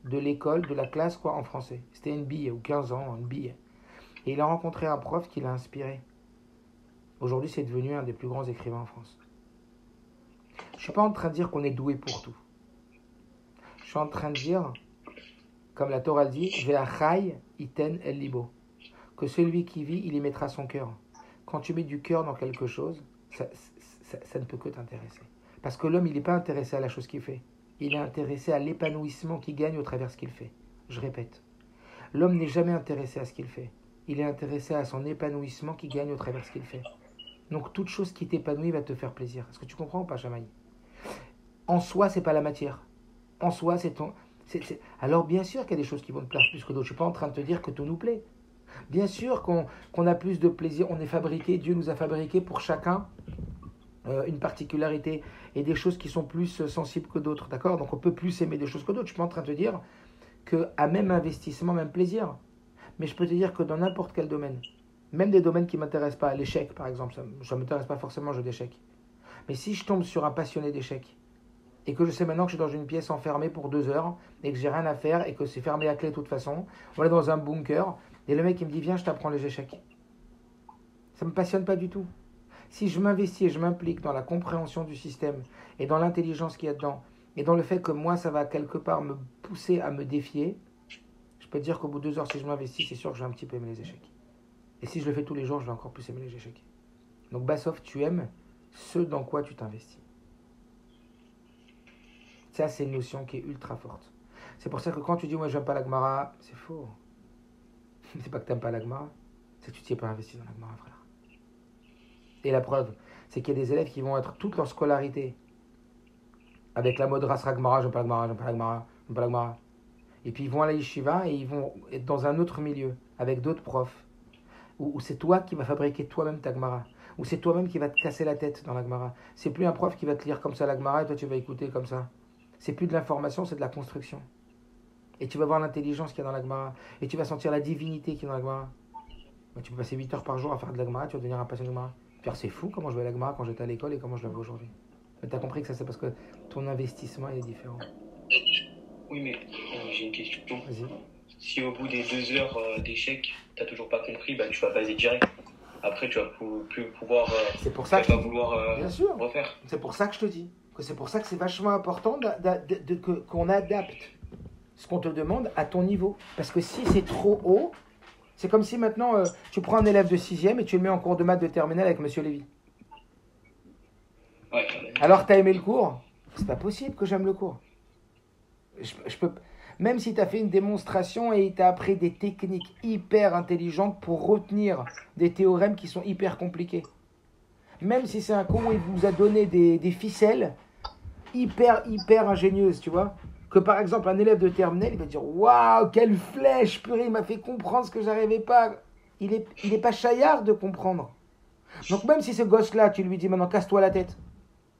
de l'école, de la classe, quoi, en français. C'était une bille, ou 15 ans, une bille. Et il a rencontré un prof qui l'a inspiré. Aujourd'hui, c'est devenu un des plus grands écrivains en France. Je ne suis pas en train de dire qu'on est doué pour tout. Je suis en train de dire, comme la Torah dit, Ve'achai iten el libo. que celui qui vit, il y mettra son cœur. Quand tu mets du cœur dans quelque chose, ça ne peut que t'intéresser. Parce que l'homme, il n'est pas intéressé à la chose qu'il fait. Il est intéressé à l'épanouissement qu'il gagne au travers de ce qu'il fait. Je répète. L'homme n'est jamais intéressé à ce qu'il fait. Il est intéressé à son épanouissement qu'il gagne au travers de ce qu'il fait. Donc toute chose qui t'épanouit va te faire plaisir. Est-ce que tu comprends ou pas, Jamaï? En soi, c'est pas la matière. En soi, c'est ton... Alors bien sûr qu'il y a des choses qui vont te plaire plus que d'autres. Je ne suis pas en train de te dire que tout nous plaît. Bien sûr qu'on a plus de plaisir. On est fabriqué, Dieu nous a fabriqué pour chacun une particularité et des choses qui sont plus sensibles que d'autres. D'accord? Donc on peut plus aimer des choses que d'autres. Je ne suis pas en train de te dire qu'à même investissement, même plaisir. Mais je peux te dire que dans n'importe quel domaine, même des domaines qui ne m'intéressent pas, l'échec par exemple, ça ne m'intéresse pas forcément le jeu d'échecs. Mais si je tombe sur un passionné d'échecs, et que je sais maintenant que je suis dans une pièce enfermée pour 2 heures, et que j'ai rien à faire, et que c'est fermé à clé de toute façon, on est dans un bunker, et le mec il me dit viens je t'apprends les échecs. Ça ne me passionne pas du tout. Si je m'investis et je m'implique dans la compréhension du système, et dans l'intelligence qu'il y a dedans, et dans le fait que moi ça va quelque part me pousser à me défier, je peux te dire qu'au bout de 2 heures si je m'investis, c'est sûr que je vais un petit peu aimer les échecs. Et si je le fais tous les jours, je vais encore plus aimer les échecs. Donc Bassoff, tu aimes ce dans quoi tu t'investis. Ça, c'est une notion qui est ultra forte. C'est pour ça que quand tu dis « moi, j'aime pas la Gemara », c'est faux. C'est pas que t'aimes pas la Gemara, c'est que tu t'y es pas investi dans la Gemara, frère. Et la preuve, c'est qu'il y a des élèves qui vont être toute leur scolarité avec la mode Rasra Gemara, j'aime pas la Gemara, j'aime pas la Gemara, j'aime pas la Gemara. Et puis ils vont à la yeshiva et ils vont être dans un autre milieu, avec d'autres profs, où c'est toi qui vas fabriquer toi-même ta Gemara, où c'est toi-même qui va te casser la tête dans la Gemara. C'est plus un prof qui va te lire comme ça la Gemara et toi tu vas écouter comme ça. C'est plus de l'information, c'est de la construction. Et tu vas voir l'intelligence qu'il y a dans la Gemara. Et tu vas sentir la divinité qu'il y a dans la Gemara. Bah, tu peux passer 8 heures par jour à faire de la Gemara, tu vas devenir un passionné de Gemara. Puis c'est fou comment je vais à la Gemara quand j'étais à l'école et comment je la vois aujourd'hui. Mais tu as compris que ça c'est parce que ton investissement est différent. Oui, mais j'ai une question. Vas-y. Si au bout des 2 heures d'échec, t'as toujours pas compris, bah tu vas baser direct. Après, tu vas plus pouvoir. C'est pour ça tu vas pas vouloir bien sûr. refaire. C'est pour ça que je te dis. C'est pour ça que c'est vachement important qu'on adapte ce qu'on te demande à ton niveau. Parce que si c'est trop haut, c'est comme si maintenant tu prends un élève de 6e et tu le mets en cours de maths de terminale avec Monsieur Lévy. Ouais. Alors tu as aimé le cours? C'est pas possible que j'aime le cours. Je peux, même si tu as fait une démonstration et il t'a appris des techniques hyper intelligentes pour retenir des théorèmes qui sont hyper compliqués. Même si c'est un cours où il vous a donné des ficelles hyper ingénieuses, tu vois. Que par exemple, un élève de terminale, il va dire « Waouh, quelle flèche, purée, il m'a fait comprendre ce que j'arrivais pas. » Il est pas chaillard de comprendre. Donc même si ce gosse-là, tu lui dis maintenant « Casse-toi la tête.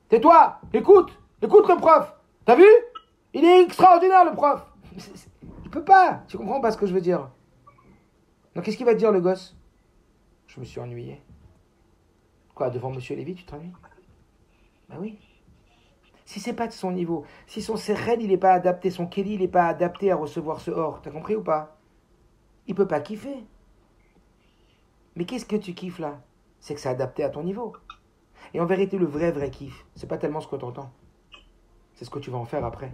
Tais-toi, écoute le prof. T'as vu? Il est extraordinaire, le prof. » Il peut pas. Tu comprends pas ce que je veux dire? Donc qu'est-ce qu'il va te dire, le gosse? Je me suis ennuyé. Quoi, devant Monsieur Lévy, tu t'ennuies? Ben oui. Si c'est pas de son niveau, si son sérène, il n'est pas adapté, son kéli, il n'est pas adapté à recevoir ce or, t'as compris ou pas? Il peut pas kiffer. Mais qu'est-ce que tu kiffes là? C'est que c'est adapté à ton niveau. Et en vérité, le vrai kiff, c'est pas tellement ce que tu entends. C'est ce que tu vas en faire après.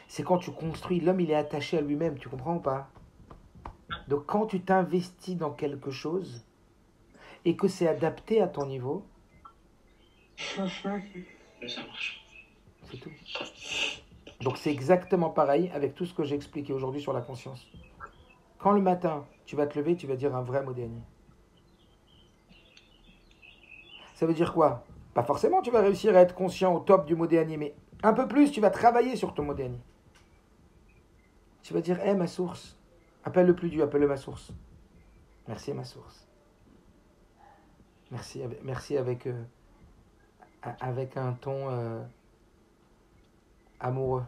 C'est quand tu construis, l'homme il est attaché à lui-même, tu comprends ou pas? Donc quand tu t'investis dans quelque chose et que c'est adapté à ton niveau, Ça marche. c'est tout. Donc c'est exactement pareil avec tout ce que j'ai expliqué aujourd'hui sur la conscience. Quand le matin, tu vas te lever, tu vas dire un vrai Modéani. Ça veut dire quoi? Pas forcément tu vas réussir à être conscient au top du Modéani, mais un peu plus, tu vas travailler sur ton Modéani. Tu vas dire, ma source, appelle le plus Dieu, appelle-le ma source. Merci ma source. Merci avec un ton amoureux,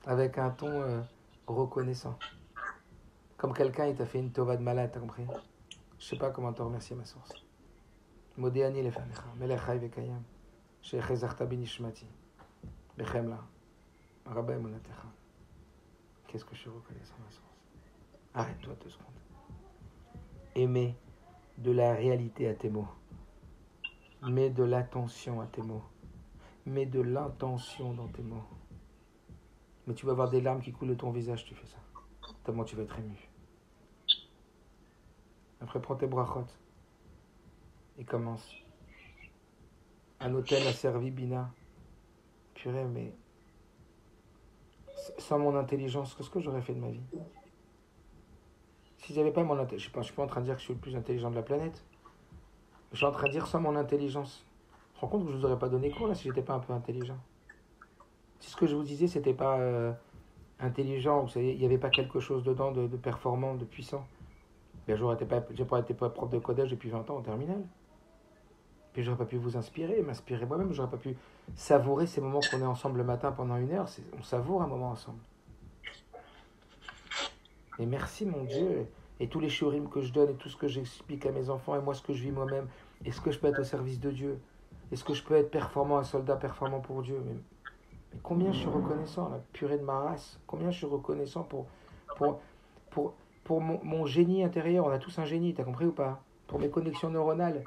avec un ton reconnaissant. Comme quelqu'un, il t'a fait une tova de malade, t'as compris? Je sais pas comment te remercier, ma source. Modéani lefanecha, melech chai vekayam, shechezachta binishmati, bechemla, rabbi monatecha. Qu'est-ce que je suis reconnaissant, ma source? Arrête-toi 2 secondes. Aimer de la réalité à tes mots. Mets de l'attention à tes mots. Mets de l'intention dans tes mots. Mais tu vas avoir des larmes qui coulent de ton visage, tu fais ça. Tellement tu vas être ému. Après, prends tes brachot. Et commence. Un hôtel a servi Bina. Purée, mais sans mon intelligence, qu'est-ce que j'aurais fait de ma vie? Si j'avais pas mon intelligence, je suis pas en train de dire que je suis le plus intelligent de la planète. Je suis en train de dire sans mon intelligence. Je me rends compte que je vous aurais pas donné cours là si j'étais pas un peu intelligent. Si ce que je vous disais c'était pas intelligent, vous savez, il n'y avait pas quelque chose dedans de j'aurais de puissant. Ben, j'ai pas été prof de codage depuis 20 ans en terminale. Puis j'aurais pas pu vous inspirer, m'inspirer moi-même, j'aurais pas pu savourer ces moments qu'on est ensemble le matin pendant 1 heure. On savoure un moment ensemble. Et merci mon Dieu, et tous les shurim que je donne, et tout ce que j'explique à mes enfants, et moi ce que je vis moi-même, est-ce que je peux être au service de Dieu? Est-ce que je peux être performant, un soldat performant pour Dieu? Mais combien je suis reconnaissant, la purée de ma race, combien je suis reconnaissant pour mon génie intérieur. On a tous un génie, t'as compris ou pas? Pour mes connexions neuronales,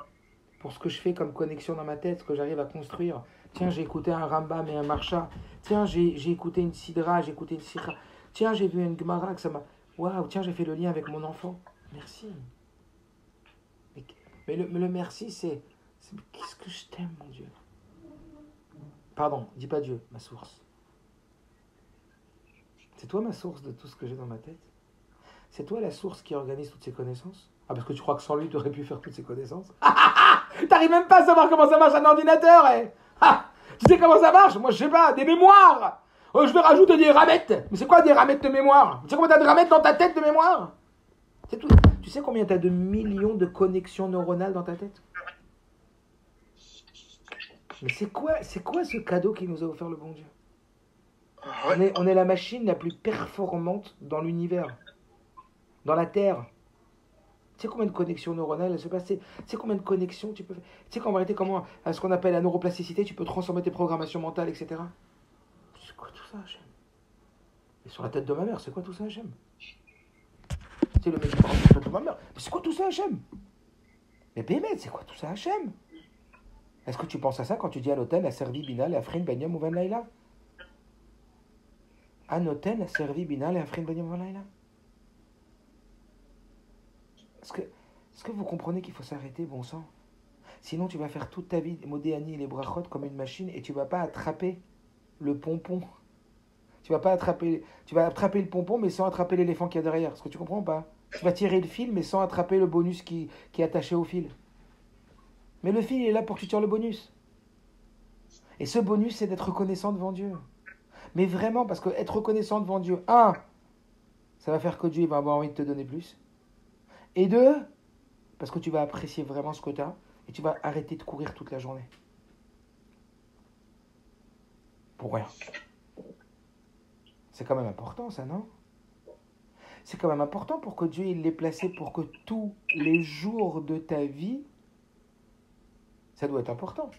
pour ce que je fais comme connexion dans ma tête, ce que j'arrive à construire. Tiens, j'ai écouté un Rambam et un Marsha. Tiens, j'ai écouté une Sidra, j'ai écouté une Sikha. Tiens, j'ai vu une Gemara que ça m'a... Waouh, tiens, j'ai fait le lien avec mon enfant. Merci. Mais le merci, c'est qu'est-ce que je t'aime, mon Dieu. Pardon, dis pas Dieu, ma source. C'est toi ma source de tout ce que j'ai dans ma tête. C'est toi la source qui organise toutes ces connaissances. Ah, parce que tu crois que sans lui, tu aurais pu faire toutes ces connaissances. T'arrives même pas à savoir comment ça marche un ordinateur, eh. Tu sais comment ça marche? Moi, je sais pas, des mémoires. Je vais rajouter des ramettes. Mais c'est quoi des ramettes de mémoire? Tu sais combien t'as de ramettes dans ta tête de mémoire? C'est tout. Tu sais combien t'as de millions de connexions neuronales dans ta tête? Mais c'est quoi ce cadeau qui nous a offert le bon Dieu? On est la machine la plus performante dans l'univers, dans la Terre. Tu sais combien de connexions neuronales elles se passent? Tu sais combien de connexions tu peux faire? Tu sais qu'en réalité, comment, à ce qu'on appelle la neuroplasticité, tu peux transformer tes programmations mentales, etc. C'est quoi tout ça, Hachem? Et sur la tête de ma mère, c'est quoi tout ça, Hachem? C'est le mec qui parle sur la tête de ma mère. Mais c'est quoi tout ça, Hachem? Mais Bémet, c'est quoi tout ça, Hachem? Est-ce que tu penses à ça quand tu dis à l'hôtel a servi Binal et Afrin Benyam Ouven Laïla? Un hôtel a servi Binal et Afrin Benyam Ouven Laïla? Est-ce que vous comprenez qu'il faut s'arrêter, bon sang? Sinon, tu vas faire toute ta vie Modéani et les brachot comme une machine et tu vas pas attraper le pompon. Tu vas attraper le pompon mais sans attraper l'éléphant qu'il y a derrière. Est-ce que tu comprends ou pas? Tu vas tirer le fil mais sans attraper le bonus qui est attaché au fil. Mais le fil il est là pour que tu tires le bonus. Et ce bonus, c'est d'être reconnaissant devant Dieu. Mais vraiment, parce que être reconnaissant devant Dieu, ça va faire que Dieu va avoir envie de te donner plus. Et 2, parce que tu vas apprécier vraiment ce que tu as et tu vas arrêter de courir toute la journée. Pour rien. C'est quand même important, ça, non? C'est quand même important pour que Dieu il l'ait placé pour que tous les jours de ta vie, ça doit être important.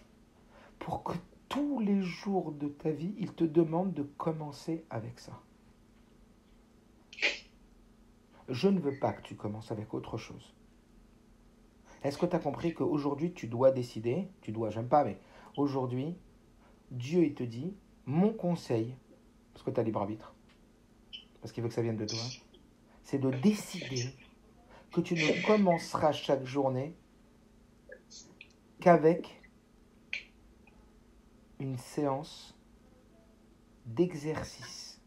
Pour que tous les jours de ta vie, il te demande de commencer avec ça. Je ne veux pas que tu commences avec autre chose. Est-ce que tu as compris qu'aujourd'hui, tu dois décider, j'aime pas, mais aujourd'hui, Dieu, il te dit, mon conseil, parce que tu as libre arbitre, parce qu'il veut que ça vienne de toi, c'est de décider que tu ne commenceras chaque journée qu'avec une séance d'exercice,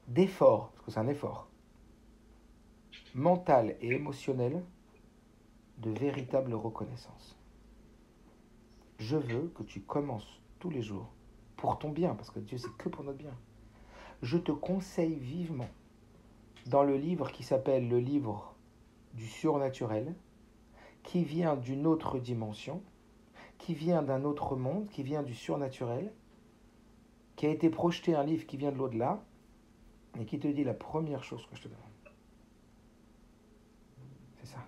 d'effort, parce que c'est un effort, mental et émotionnel, de véritable reconnaissance. Je veux que tu commences tous les jours, pour ton bien, parce que Dieu c'est que pour notre bien. Je te conseille vivement, dans le livre qui s'appelle le livre du surnaturel, qui vient d'une autre dimension, qui vient d'un autre monde, qui vient du surnaturel, qui a été projeté un livre qui vient de l'au-delà, et qui te dit la première chose que je te demande. C'est ça.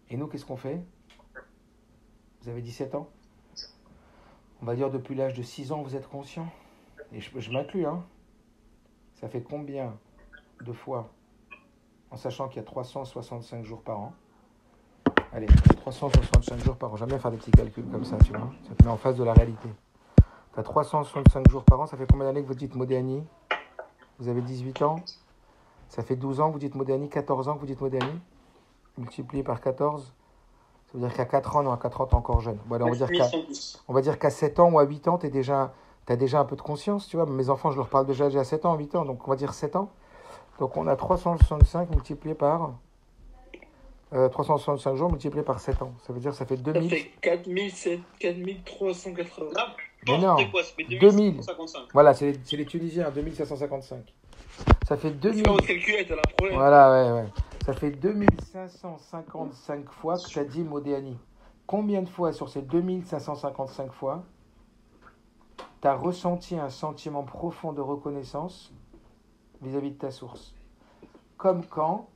Et nous, qu'est-ce qu'on fait? Vous avez 17 ans? On va dire depuis l'âge de 6 ans, vous êtes conscient? Et je m'inclus, hein. Ça fait combien de fois, en sachant qu'il y a 365 jours par an? Allez, 365 jours par an. J'aime bien faire des petits calculs comme ça, tu vois. Ça te met en face de la réalité. Tu as 365 jours par an, ça fait combien d'années que vous dites Modéani? Vous avez 18 ans? Ça fait 12 ans que vous dites Modéani, 14 ans que vous dites Modéani. Multiplié par 14, ça veut dire qu'à 4 ans, non, à 4 ans, t'es encore jeune. Bon, allez, on va dire qu'à 7 ans ou à 8 ans, t'as déjà un peu de conscience, tu vois. Mes enfants, je leur parle déjà à 7 ans, 8 ans, donc on va dire 7 ans. Donc on a 365 multiplié par 365 jours multiplié par 7 ans. Ça veut dire que ça fait 2000. Ça fait 4380. Mais non, c'est quoi? Ça fait 2000. 2155. Voilà, c'est les Tunisiens, 2755. Ça fait 2000. C'est pas votre calculette, elle a un problème. Voilà, ouais. Ça fait 2555 fois que tu as dit Modéani. Combien de fois sur ces 2555 fois, tu as ressenti un sentiment profond de reconnaissance vis-à-vis de ta source? Comme quand,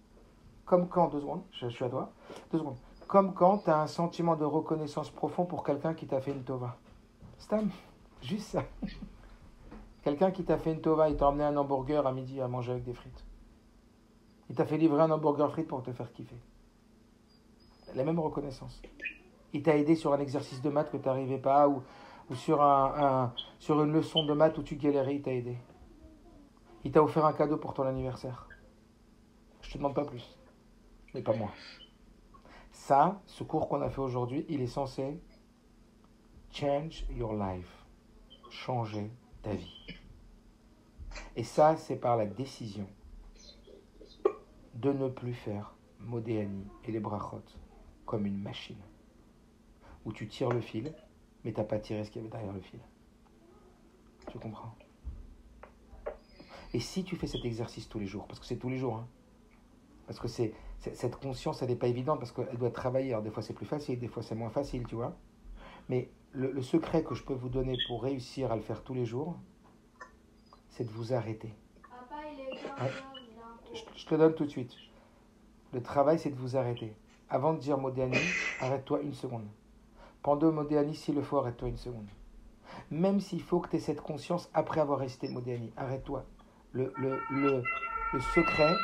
2 secondes, je suis à toi, 2 secondes. Comme quand tu as un sentiment de reconnaissance profond pour quelqu'un qui t'a fait une tova. Stam, juste ça. Quelqu'un qui t'a fait une tova, il t'a emmené un hamburger à midi à manger avec des frites. Il t'a fait livrer un hamburger frites pour te faire kiffer. La même reconnaissance. Il t'a aidé sur un exercice de maths que tu n'arrivais pas ou sur une leçon de maths où tu galérais, il t'a aidé. Il t'a offert un cadeau pour ton anniversaire. Je te demande pas plus. Mais pas moi. Ça, ce cours qu'on a fait aujourd'hui, il est censé change your life. Changer ta vie. Et ça, c'est par la décision de ne plus faire Modéani et les brachot comme une machine où tu tires le fil, mais tu n'as pas tiré ce qu'il y avait derrière le fil. Tu comprends? Et si tu fais cet exercice tous les jours, parce que c'est tous les jours, hein, parce que cette conscience, elle n'est pas évidente, parce qu'elle doit travailler. Alors des fois c'est plus facile, des fois c'est moins facile, tu vois. Mais le secret que je peux vous donner pour réussir à le faire tous les jours, c'est de vous arrêter. Papa, il est Ouais. Je te donne tout de suite. Le travail, c'est de vous arrêter. Avant de dire Modéani, arrête-toi une seconde. Pendant Modéani, s'il le faut, arrête-toi une seconde. Même s'il faut que tu aies cette conscience après avoir récité Modéani, arrête-toi. Le secret,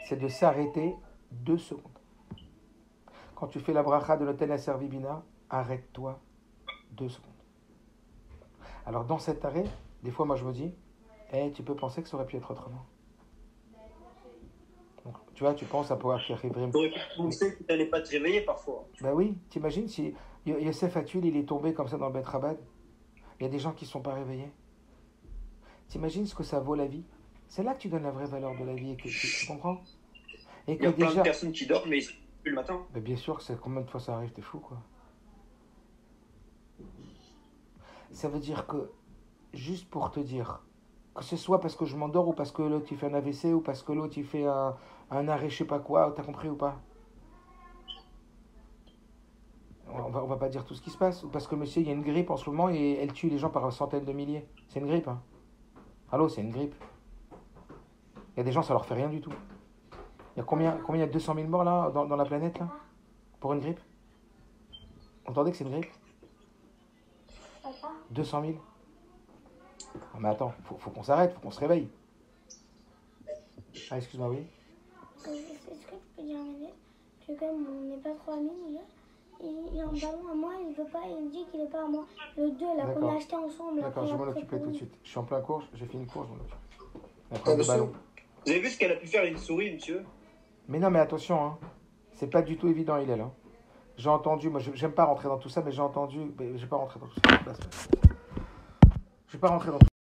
c'est de s'arrêter 2 secondes. Quand tu fais la bracha de l'Oten Aser Vibina, arrête-toi 2 secondes. Alors dans cet arrêt, des fois moi je me dis, tu peux penser que ça aurait pu être autrement. Donc, tu vois, tu penses à pouvoir faire Ibrahim. Tu aurais pu penser que tu n'allais pas te réveiller parfois. Ben oui, t'imagines si Yosef Atul, il est tombé comme ça dans le Bet Rabad, il y a des gens qui ne sont pas réveillés. T'imagines ce que ça vaut la vie? C'est là que tu donnes la vraie valeur de la vie, et que tu comprends? Et Il que y a plein déjà... de personnes qui dorment, mais ils ne se réveillent plus le matin. Ben bien sûr, combien de fois ça arrive, t'es fou quoi. Ça veut dire que, juste pour te dire, que ce soit parce que je m'endors ou parce que l'autre il fait un AVC ou parce que l'autre il fait un arrêt je sais pas quoi, t'as compris ou pas? On va pas dire tout ce qui se passe, ou parce que monsieur il y a une grippe en ce moment et elle tue les gens par centaines de milliers. C'est une grippe, hein. Allô, c'est une grippe. Il y a des gens, ça leur fait rien du tout. Il y a combien il y a 200 000 morts là, dans la planète là, pour une grippe? Vous entendez que c'est une grippe? 200 000. Ah, mais attends, faut qu'on s'arrête, faut qu'on se réveille. Ah, excuse-moi, oui. Est-ce que tu peux dire à Manel que comme on n'est pas trop amis déjà, il a un ballon à moi, il veut pas, il me dit qu'il est pas à moi. Le 2 là qu'on D'accord. a acheté ensemble. D'accord, après je vais la m'en occuper préco. tout de suite. Je suis en plein cours, j'ai fait une course, je m'en occupe. Ah, D'accord, le monsieur. ballon. Vous avez vu ce qu'elle a pu faire une souris, monsieur? Mais non, mais attention, hein. C'est pas du tout évident, il est là. J'ai entendu, moi j'aime pas rentrer dans tout ça, mais j'ai entendu, mais je vais pas rentrer dans tout ça. Je vais pas rentrer dans tout ça.